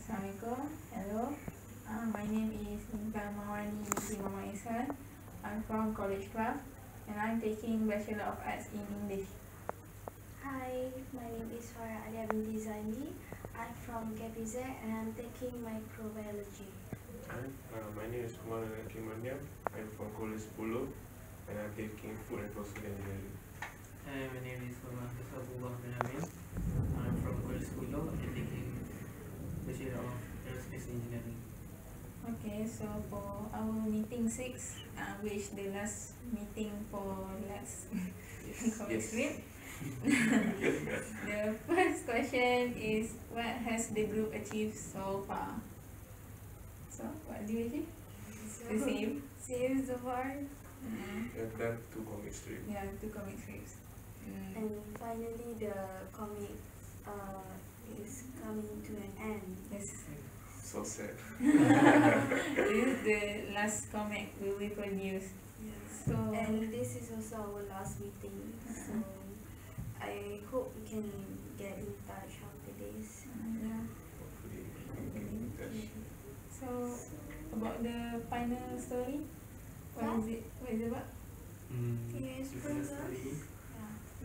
Assalamualaikum. Hello. My name is Intan Mawarni binti Mama Ehsan. I'm from College Club and I'm taking Bachelor of Arts in English. Hi, my name is Farah Alia binti Zaini. I'm from KPZ and I'm taking microbiology. Hi, my name is Mohd. I'm from College 10 and I'm taking food and process engineering. Hi, my name is Wong. I'm from College 10 and taking Bachelor of Aerospace Engineering. Okay, so for our meeting 6, which the last meeting for LAX Yes. trip. The first question is, what has the group achieved so far? So, what do you achieve? The same. Same so far. We have done 2 comic strips. Yeah, 2 comic strips. And finally the comic is coming to an end. Yes. So sad. This is the last comic we will produce. So, And this is also our last meeting. So I hope we can get in touch after this. yeah. Hopefully we can be in touch. So, about the final story, what is it? What is it about? Yes, Different progress. story.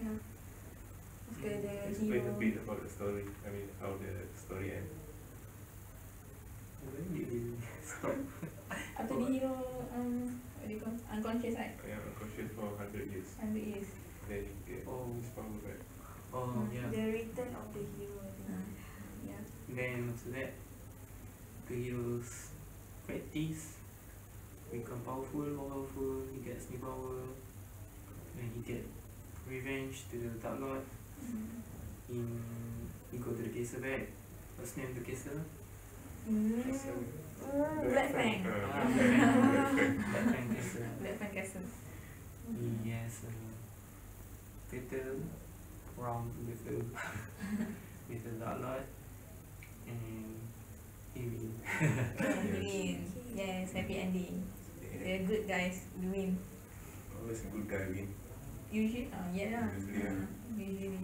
Yeah. After the Explain a hero. bit about the story. I mean, how the story ends. When did we stop? After the hero, what do you call? Unconscious, right? I am unconscious for 100 years. 100 years. Then he gets his power back. Oh, yeah. The return of the hero. I think. Yeah. Then after that, the heroes practice, become more powerful, he gets new power, then he get revenge to the Dark Lord. He go to the castle back. What's the name of the castle? Black Fang. Black Fang Castle. Black Fang Castle. He has a battle round with the with the Dark Lord, and he win. Win. Yes, happy ending. The good guys win. Always a good guy win. Usually, yeah. Usually, Usually.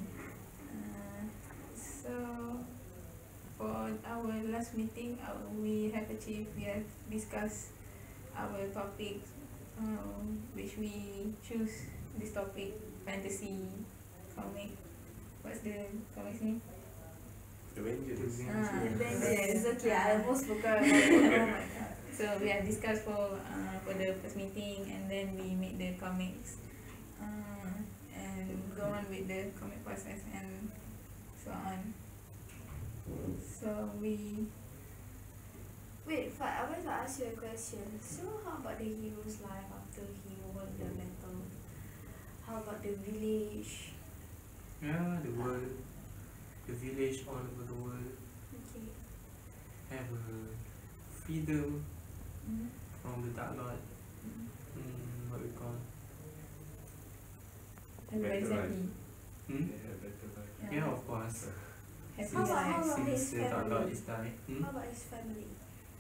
So, for our last meeting, we have discussed our topic, which we choose this topic, fantasy comic. What's the comic's name? Avengers. It's okay, I almost forgot. Oh my god. So we have discussed for the first meeting, and then we made the comics, and go on with the comic process and so on. So we Wait, I want to ask you a question. So how about the hero's life after he won the battle? How about the village? Yeah, the world, the village all over the world Okay. have a freedom from the Dark Lord. What we call? everybody's Better happy. Yeah, better life. Yeah, of course. Happy How about lives. his Since the Dark Lord family? is died. How about his family?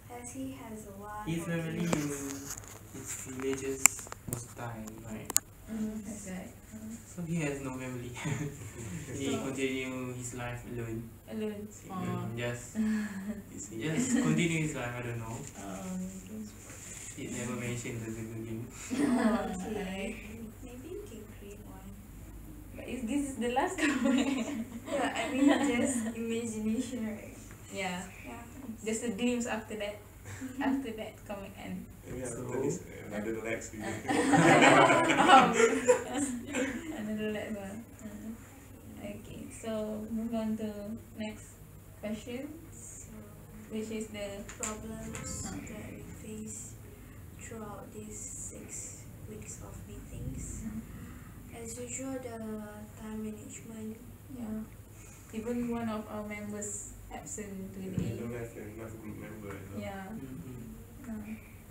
Has a wife? His or family in kids? his villages was dying, right? That's right. So he has no family. He So- continue his life alone. Alone. Just Easy. continue his life. I don't know. Okay. It never mentioned the game. Okay. Maybe you can create one. But this is the last comic. Yeah, I mean just imagination, right? Yeah. Yeah. Just a glimpse after that. After that comic end. Maybe So- after this, another LAX video. Another last one. Okay, so move on to next question, So which is the problems that we face throughout these 6 weeks of meetings. As usual, the time management. yeah. Even one of our members absent We today. don't have enough group member. Yeah.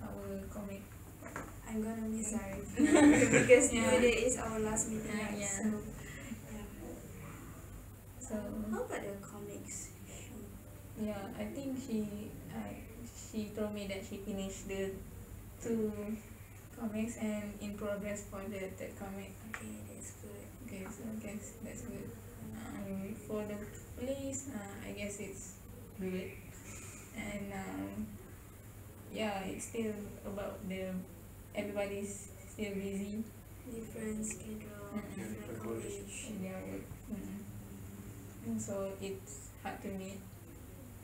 Our comic. I'm gonna miss Zarif because Yeah. today is our last meeting, right? Yeah. So, yeah. So How about the comics? yeah, I think she told me that she finished the 2 comics and in progress for the 3rd comic. Okay, that's good. Okay, so I guess that's good. For the place, I guess it's good. and yeah, it's still about the everybody's still busy Different schedule, different college. in their work. And so it's hard to meet.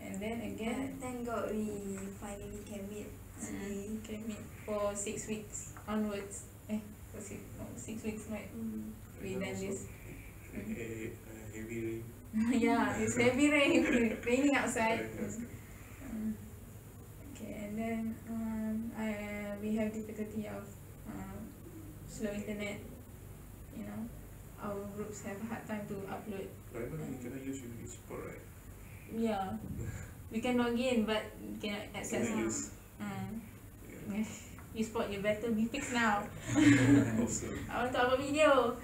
And then again, Thank God we finally can meet today. can meet for 6 weeks onwards. For 6 weeks, right? We done this. Heavy rain. Yeah, it's heavy rain, raining outside. Yes. Okay, and then we have difficulty of slow internet. You know, our groups have a hard time to upload. Right now you cannot use your sport, right? Yeah, we can log in, but we cannot access. Cannot use. Yeah. You spot, you better be fixed now. Also, I want to upload video.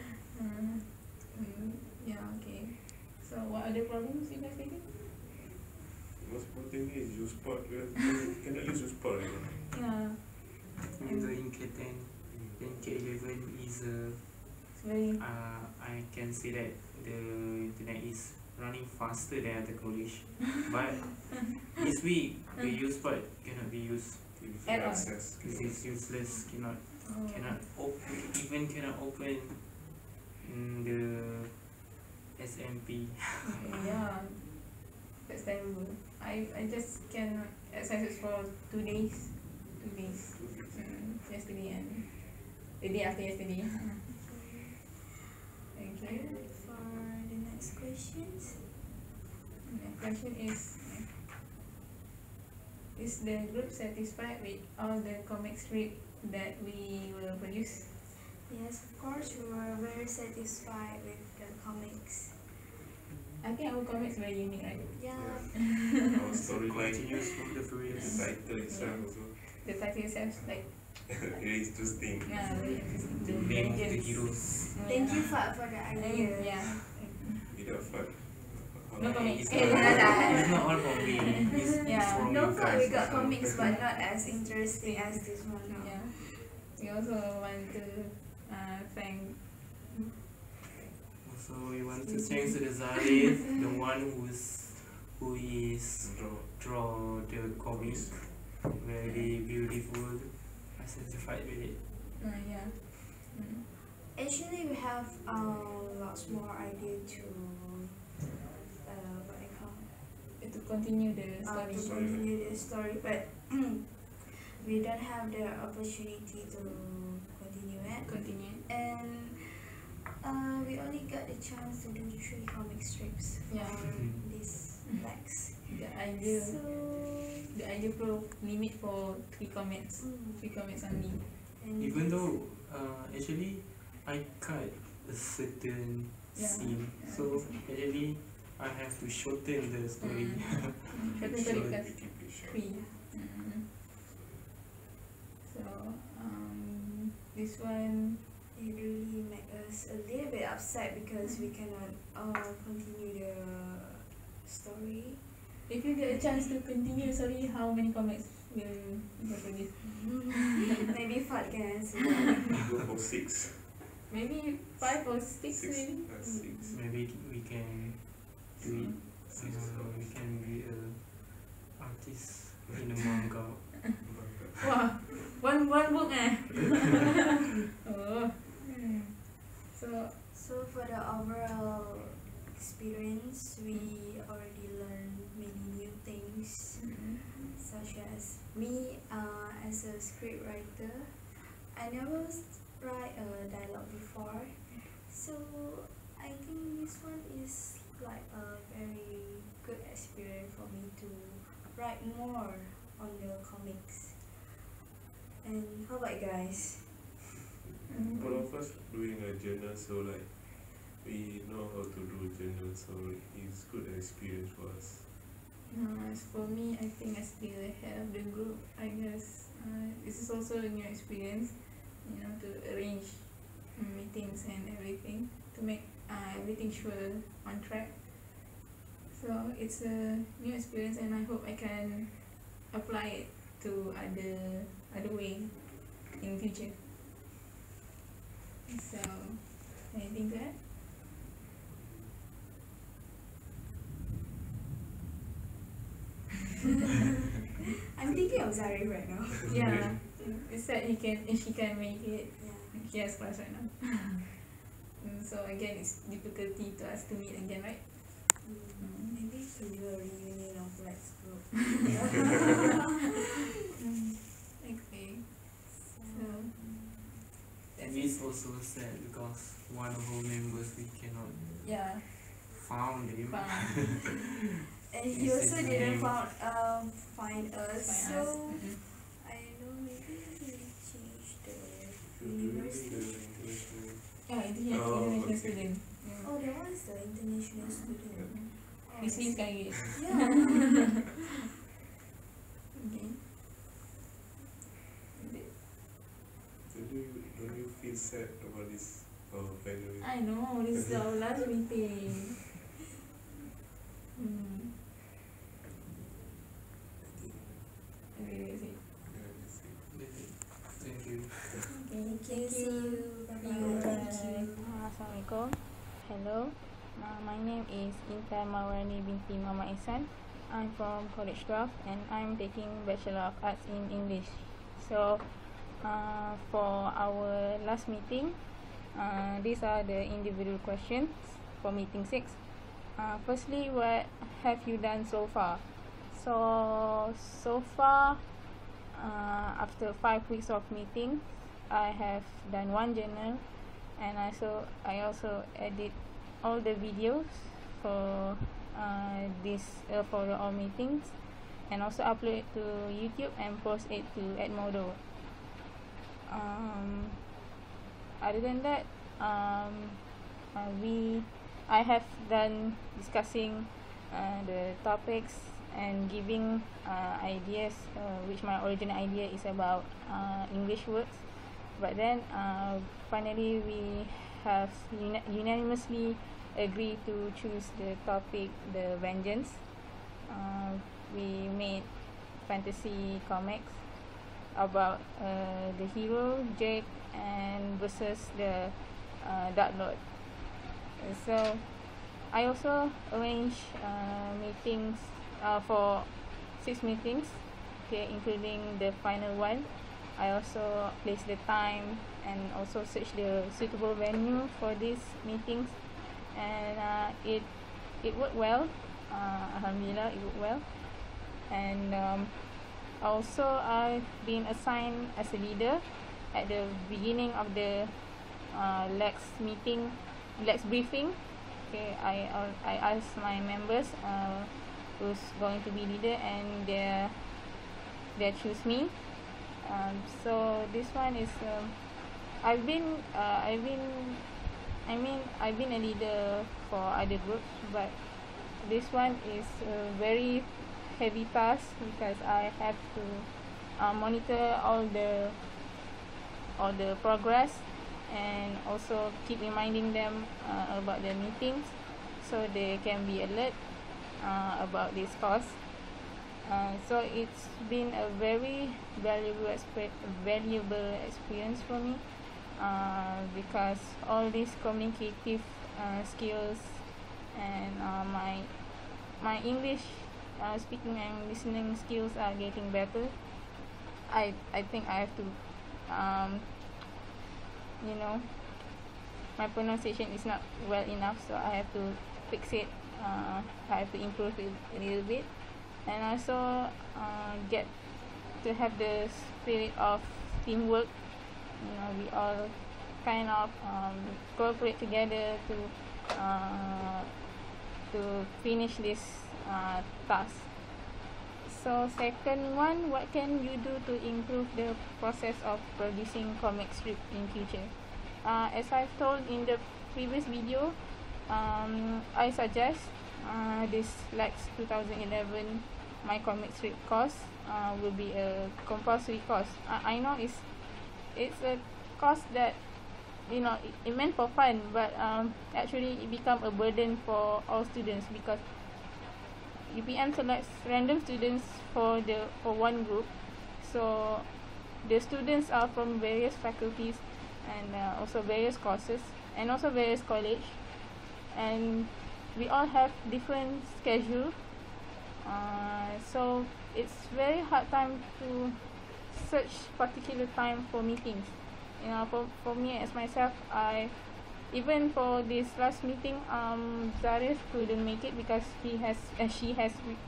Yeah, okay. So what other problems you guys facing? most important is your sport. You cannot use your sport, you know. Yeah, Even though in K10 and K11 is it's very I can say that the internet is running faster than other college. But this week the use part cannot be used. Use At all. access. This is useless. Cannot open the SMP. yeah, that's terrible. I just can access it for 2 days. 2 days. Yesterday and the day after yesterday. Okay. And for the next questions, The question is the group satisfied with all the comic strip that we will produce? yes, of course, we were very satisfied with the comics. I think our comics very unique, right? Yeah, Our storyline, Continuous from the the previous. title itself also. The title itself like Very interesting. very interesting. The name of the legends. heroes. thank you for the idea. Yeah. Without fun. No comment. It's Eh, it's not all from me. It's Yeah. from No you fault, guys. we got comics, but not as interesting as this one. No. Yeah. We also want to thank Also, we want to thanks to the Zalif, the one who is draw the comic, very beautiful. I satisfied with it. yeah. Actually, we have lots more idea to what I call To continue the story. to continue the story, but we don't have the opportunity to continue it. Continue. And we only got the chance to do 3 comic strips Yeah. for this LAX. The idea pro limit for 3 comics. 3 comics only. And Even though actually I cut a certain Yeah. scene, so actually I have to shorten the story. Shorten Sure, story because we keep it short. 3. So this one, it really make us a little bit upset because we cannot continue the story. if you get a chance to continue the story, how many comics will you produce? Maybe Fad can answer. Go for 6. Maybe 5 or 6 6. maybe. That's 6. Maybe we can do it. We can be a artist in a manga. Wow, one book Oh. So for the overall experience, we already learned many new things, such as me as a script writer, I never write a dialogue before, so I think this one is like a very good experience for me to write more on the comics. And how about you guys? All of us doing a journal, so like we know how to do a journal, so it's good experience for us. As for me, I think I still ahead of the group. I guess this is also a new experience, to arrange meetings and everything to make everything sure on track. So it's a new experience, and I hope I can apply it to other way in future. So, anything to add? thinking of Zarif right now. Yeah, it's that she can make it. Yeah. She has class right now. So again, it's difficulty to us to meet again, right? Maybe to do a reunion of LAX group. Okay. So that's It's also sad because one of our members we cannot yeah. found him. Fun. And you also Message didn't him. find us. Find So us. I know maybe we change the You're doing university. the international. Yeah, international Oh, international okay. student. Yeah. Oh, that one's the international student. Oh, Muslim sekali. yeah. Okay. So don't you feel sad about this? Oh, finally. I know, this is our last meeting. I think, Okay, that's it. yeah, that's it. Thank you. Okay, Thank you. Bye-bye. Thank you. Assalamualaikum. Hello. My name is Intan Mawarni binti Mama Ehsan. I'm from College 12 and I'm taking Bachelor of Arts in English. So, for our last meeting, these are the individual questions for meeting 6. Firstly, what have you done so far? So far, after 5 weeks of meetings, I have done one journal, and I also edit all the videos for for all meetings, and also upload it to YouTube and post it to Edmodo. Other than that, I have done discussing the topics and giving ideas, which my original idea is about English words. But then finally we have unanimously agreed to choose the topic, the vengeance. We made fantasy comics about the hero Jake and versus the Dark Lord. So I also arranged meetings for 6 meetings, okay, including the final one. I also placed the time and also search the suitable venue for these meetings, and it worked well. Alhamdulillah, it worked well. And also I've been assigned as a leader at the beginning of the LAX meeting, LAX briefing. Okay, I asked my members who's going to be leader, and they choose me. So this one is I've been a leader for other groups, but this one is a very heavy task because I have to monitor all the progress, and also keep reminding them about the meetings so they can be alert about this course. So it's been a very valuable experience for me, because all these communicative skills and my English speaking and listening skills are getting better. I think I have to my pronunciation is not well enough, so I have to fix it. I have to improve it a little bit, and also get to have the spirit of teamwork. We all kind of cooperate together to finish this task. So second one, what can you do to improve the process of producing comic strip in future? As I've told in the previous video, I suggest this LAX 2011 my comic strip course will be a compulsory course. I know it's a course that it meant for fun, but actually it become a burden for all students, because UPM selects random students for one group. So the students are from various faculties and also various courses and also various college, and we all have different schedule. So it's very hard time to search particular time for meetings. For me as myself, even for this last meeting, Zarif couldn't make it because she has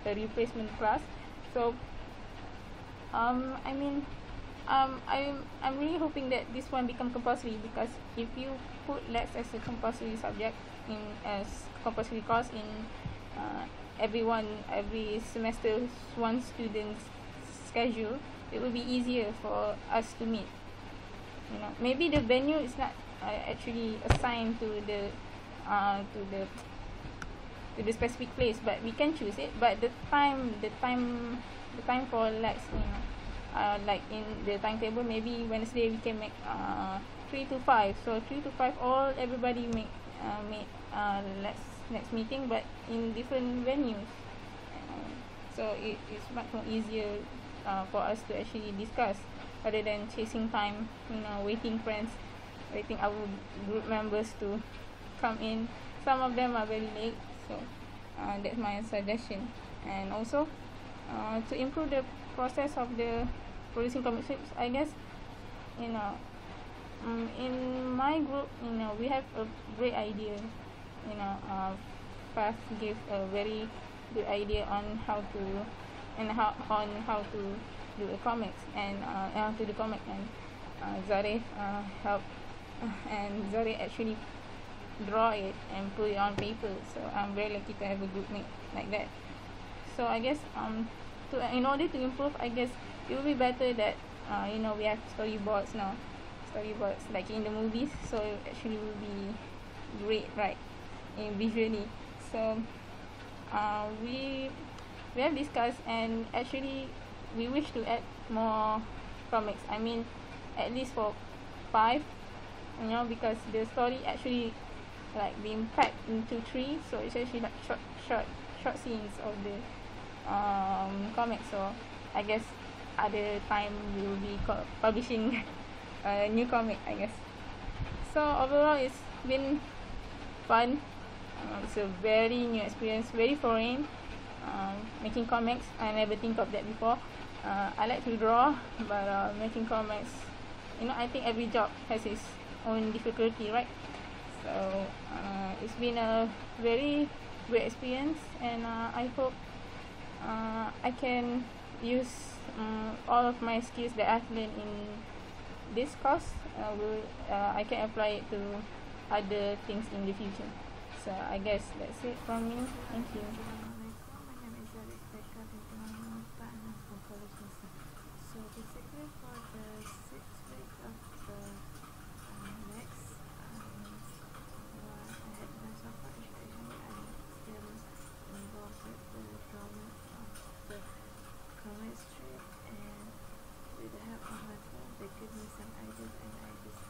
a replacement class. So I'm really hoping that this one become compulsory, because if you put LAX as a compulsory subject as compulsory course in every semester one student's schedule, it will be easier for us to meet. Maybe the venue is not actually assigned to the specific place, but we can choose it. But the time for LAX, like in the timetable, maybe Wednesday we can make 3 to 5. So 3 to 5, everybody make next meeting, but in different venues. So it's much more easier for us to actually discuss, rather than chasing time, waiting our group members to come in. Some of them are very late, so that's my suggestion. And also to improve the process of the producing comic strips, I guess, in my group, we have a great idea. Faf gave a very good idea on how to do a comics, and how to do comic, and Zarif helped, and Zarif actually draw it and put it on paper. So I'm very lucky to have a group mate like that. So I guess in order to improve, I guess it will be better that we have storyboards now, like in the movies. So it actually will be great, right, visually. So we have discussed, and actually we wish to add more comics. I mean, at least for 5, because the story actually like being packed into 3, so it's actually like short scenes of the comics. So I guess other time we will be publishing a new comic, I guess. So overall, it's been fun. It's a very new experience, very foreign. Making comics, I never think of that before. I like to draw, but making comics, I think every job has its own difficulty, right? So it's been a very great experience, and I hope I can use all of my skills that I've learned in this course. I can apply it to other things in the future. So I guess that's it from me. Thank you. So basically, for the 6th week of the LAX, what I had done so far is actually I'm still involved with the drawing of the comic strip, and with the help of my friend, they give me some ideas, and I just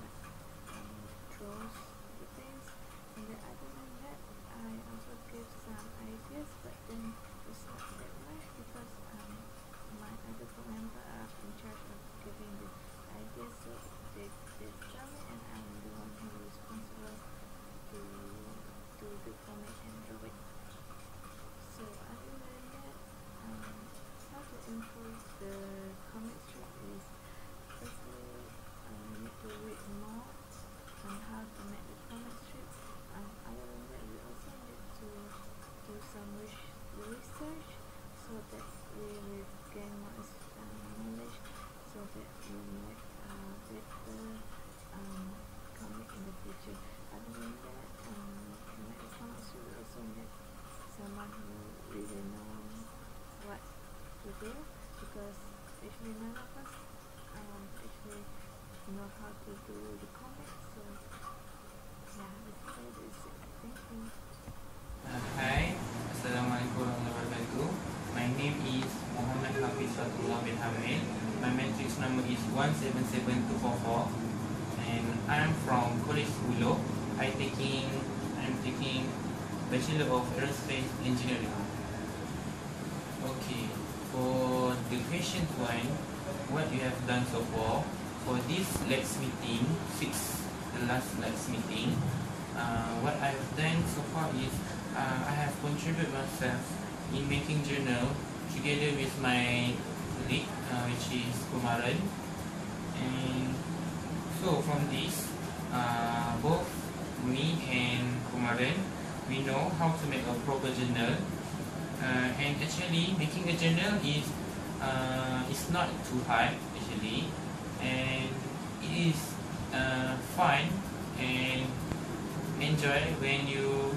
draw the things. And then other than that, I also give some ideas, but then it's not that much, because my other group member are in charge of giving the ideas, so they tell me, and I'm the one who is responsible to do the comic and draw it. So other than that, how to improve the comic strip is, firstly, we need to read more on how to make the comic strip. Other than that, we also need to do some research, so that we will gain more knowledge, so that we might better comic in the future. Other than that, to make the comic strip, we also need someone who really know what to do, because actually none of us actually know how to do the comic. So yeah, basically that's it. Thank you. Hi, Assalamualaikum warahmatullahi wabarakatuh. My name is Muhammad Hafizatullah bin Hamid. My matrix number is 177244, and I'm from College Ulo. I'm taking Bachelor of Aerospace Engineering. Okay, for the question 1, what you have done so far for this LAX meeting, the last LAX meeting, what I've done so far is I have contributed myself in making journal together with my colleague, which is Kumaran. And so from this, both me and Kumaran, we know how to make a proper journal. And actually, making a journal is not too hard actually, and it is fun and enjoy when you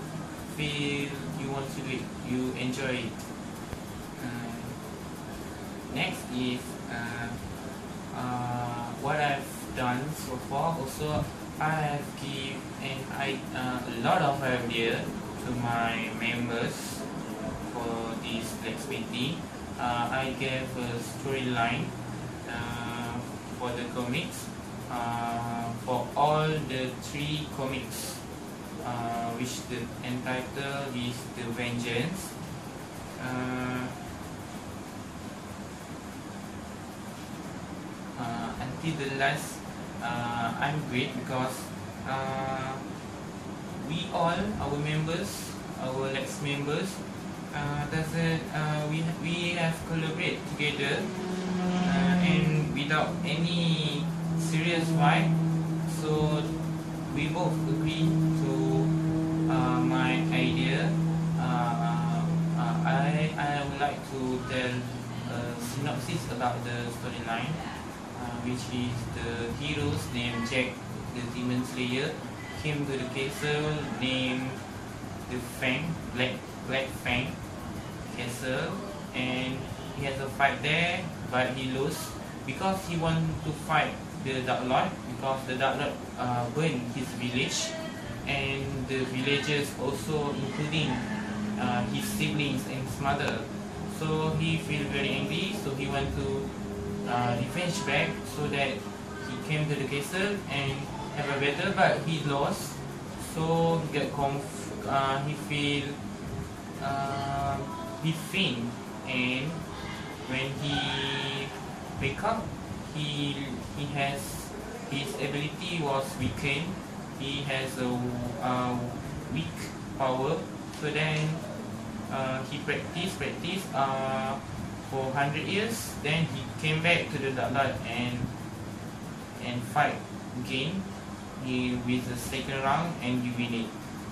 feel you want to do it, you enjoy it. Next is what I've done so far. Also, I have given a lot of idea to my members for this LAX meeting. I gave a storyline for the comics, for all the 3 comics, which the entitled is The Vengeance. Until the last, I'm great because we all, our members, our LAX members, we have collaborate together, and without any serious fight. So we both agree to my idea. I would like to tell a synopsis about the storyline, which is the heroes named Jack, the Demon Slayer, came to the castle named the Black Fang Castle, and he has a fight there, but he lose because he want to fight the Dark Lord, because the Dark Lord burned his village, and the villagers also including his siblings and his mother. So he feel very angry, so he want to revenge back, so that he came to the castle and have a battle, but he lost. So he get he faint, and when he wake up, he has his ability was weakened. He has a weak power. So then he practice for 100 years. Then he came back to the Dark Lord and fight again with the second round, and he win it.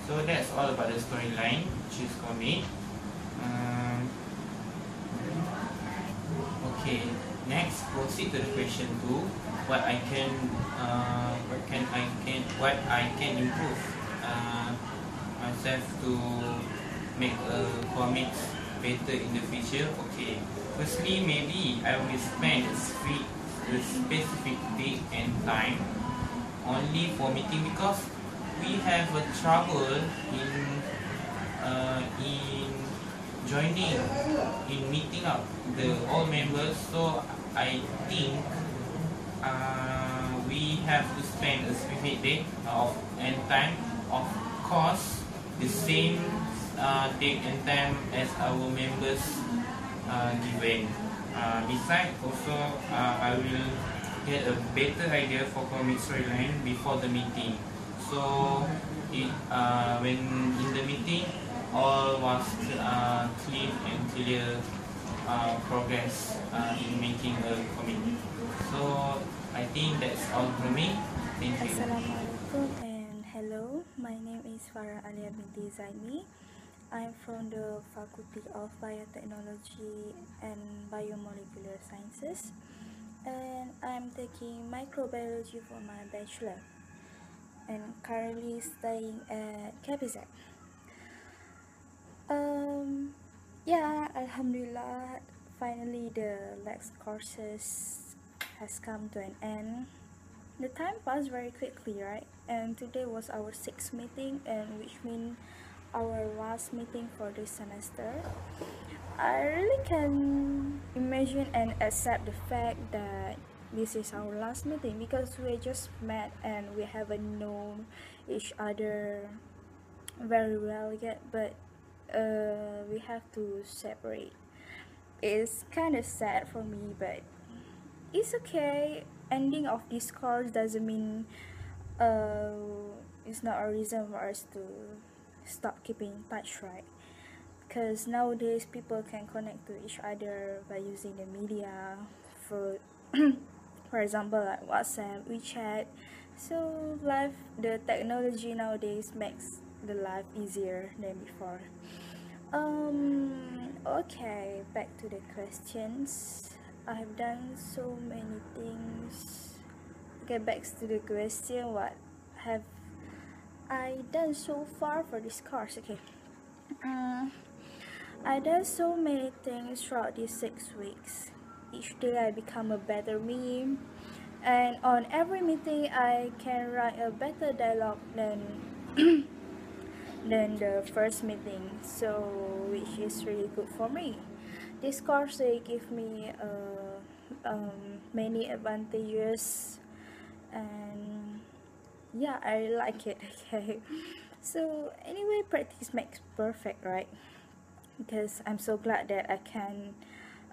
So that's all about the storyline, which is comic. Okay, next proceed to the question 2. What I can improve myself to make comics better in the future. Okay, firstly, maybe I will spend a specific date and time only for meeting, because we have a trouble in joining, in meeting up the all members. So I think we have to spend a specific date and time, of course the same date and time as our members given. Besides, also I will get a better idea for comic storyline before the meeting. So when in the meeting, all was clean and clear progress in making a comic. So I think that's all from me. Thank you. Assalamualaikum and hello. My name is Farah Alia binti Zaimi. I'm from the Faculty of Biotechnology and Biomolecular Sciences, and I'm taking microbiology for my bachelor and currently staying at KPZ. Yeah, Alhamdulillah, finally the LAX courses has come to an end. The time passed very quickly, right? And today was our 6th meeting, and which means our last meeting for this semester. I really can imagine and accept the fact that this is our last meeting, because we just met and we haven't known each other very well yet, but we have to separate. It's kind of sad for me, but it's okay. Ending of this course doesn't mean it's not a reason for us to stop keeping in touch, right? because nowadays people can connect to each other by using the media for for example like WhatsApp, WeChat. So the technology nowadays makes the life easier than before. Okay, back to the questions. I've done so many things. Okay, back to the question, what have I done so far for this course? Okay. I done so many things throughout these 6 weeks. Each day I become a better me, and on every meeting I can write a better dialogue than than the first meeting, so which is really good for me. This course they give me many advantages, and yeah, I really like it. Okay, so anyway, practice makes perfect, right? Because I'm so glad that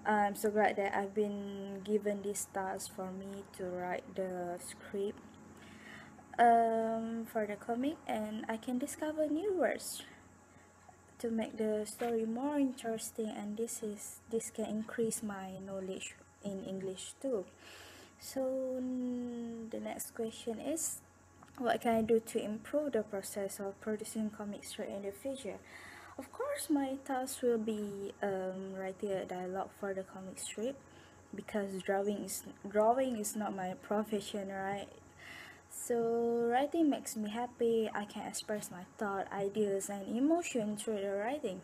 I'm so glad that I've been given this task for me to write the script for the comic, and I can discover new words to make the story more interesting, and this can increase my knowledge in English too. So the next question is, what can I do to improve the process of producing comic strip in the future? Of course, my task will be writing a dialogue for the comic strip, because drawing is not my profession, right? So writing makes me happy. I can express my thought, ideas, and emotion through the writing.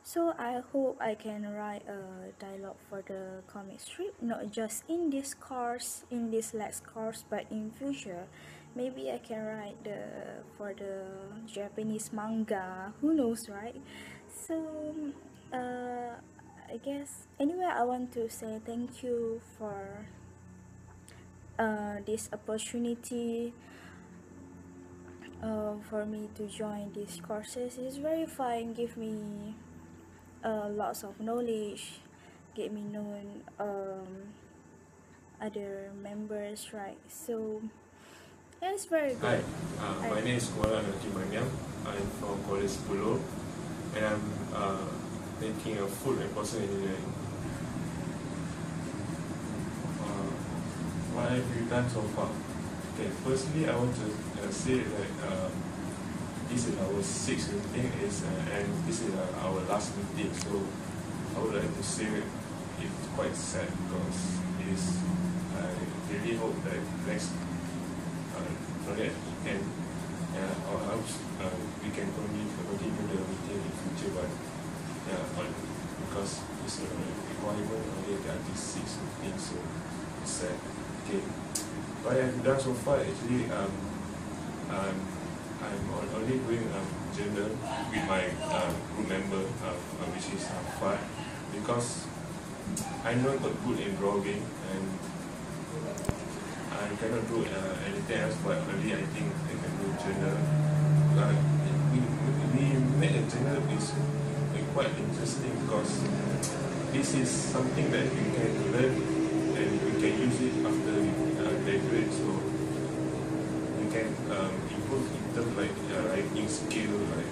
So I hope I can write a dialogue for the comic strip, not just in this course, in this LAX course, but in future. Maybe I can write for the Japanese manga. Who knows, right? So I guess anyway, I want to say thank you for this opportunity for me to join these courses. It's very fun, give me lots of knowledge, get me known other members, right? So yeah, it's very Hi, good. my name is Mawarni. I'm from College Pulau, and I'm taking a food and process engineering. What have you done so far? Okay, firstly, I want to say that this is our 6th meeting, and this is our last meeting. So I would like to say it's quite sad, because I really hope that next project can or helps we can continue the meeting in future, but because it's a requirement only at this 6th meeting, so it's sad. Okay, what I have done so far, actually, I'm only doing journal with my group member, which is Fad, because I'm not good in drawing, and I cannot do anything else, but only I think I can do journal. We made a journal is quite interesting, because this is something that we can learn and we can use it after we graduate, so we can improve in terms like writing skill, like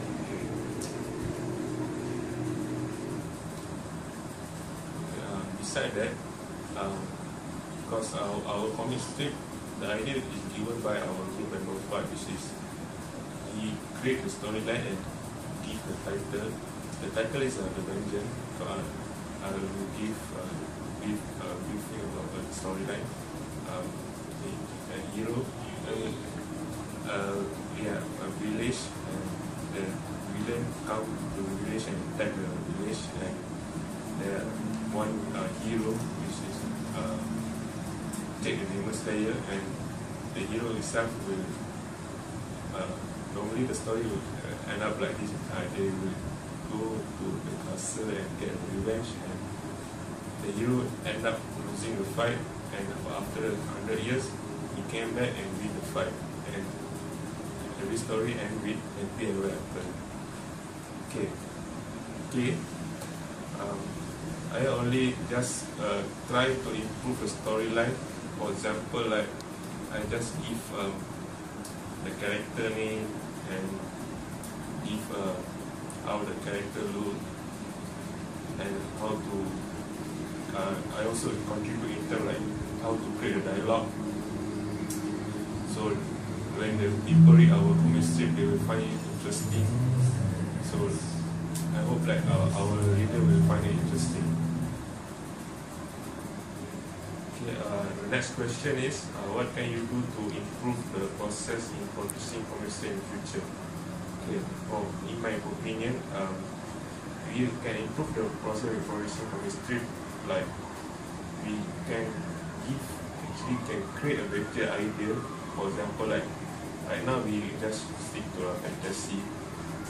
beside that, because our comic strip, the idea is given by our group member Fad, which is he create the storyline and give the title. The title is The Dungeon. So I will give briefing about the storyline. A hero, a village, and the villain come to the village and attack the village, and there one hero, which is take the Demon Slayer, and the hero itself will normally the story will end up like this. They will go to the castle and get revenge, and the hero end up losing the fight, and after 100 years he came back and win the fight, and every story end with happy ever after. Okay. I only just try to improve the storyline. For example, like I just give the character name, and give how the character look, and how to I also contribute in terms like how to create a dialogue. So when the people read our comic strip, they will find it interesting. So I hope like our reader will find it interesting. Okay, the next question is, what can you do to improve the process in producing comic strip in the future? Okay, in my opinion, we can improve the process of producing comic strip. Like we can create a better idea. For example, like right now we just stick to a fantasy,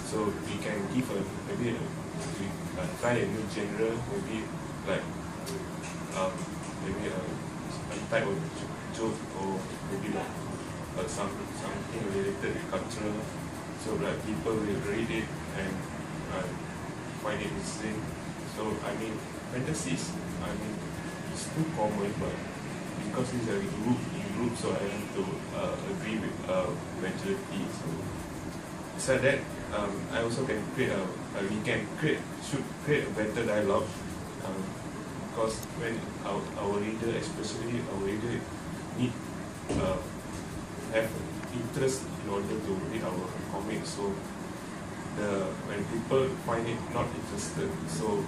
so we can give try a new genre, maybe like maybe a type of joke, or maybe like something related to culture, so like people will read it and find it interesting. So I mean, fantasies, it's too common, but because it's a group, so I have to agree with majority. So besides that, I also can should create a better dialogue, because when our reader, especially our reader, need have interest in order to read our comics. So when people find it not interested, so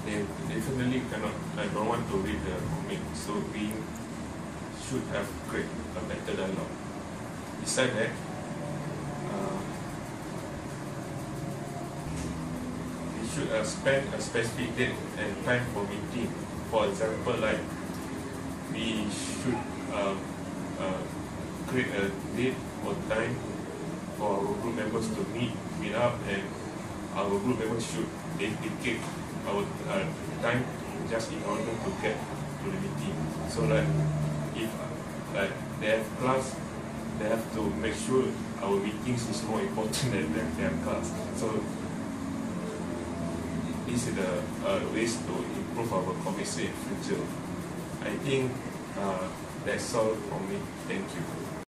they definitely don't want to read the comic. So we should have create a better dialogue. Besides that, we should spend a specific date and time for meeting. For example, like we should create a date or time for our group members to meet up, and our group members should dedicate our time just in order to get to the meeting. So like if like they have class, they have to make sure our meetings is more important than their class. So this is the ways to improve our comic strip in future. I think that's all from me. Thank you.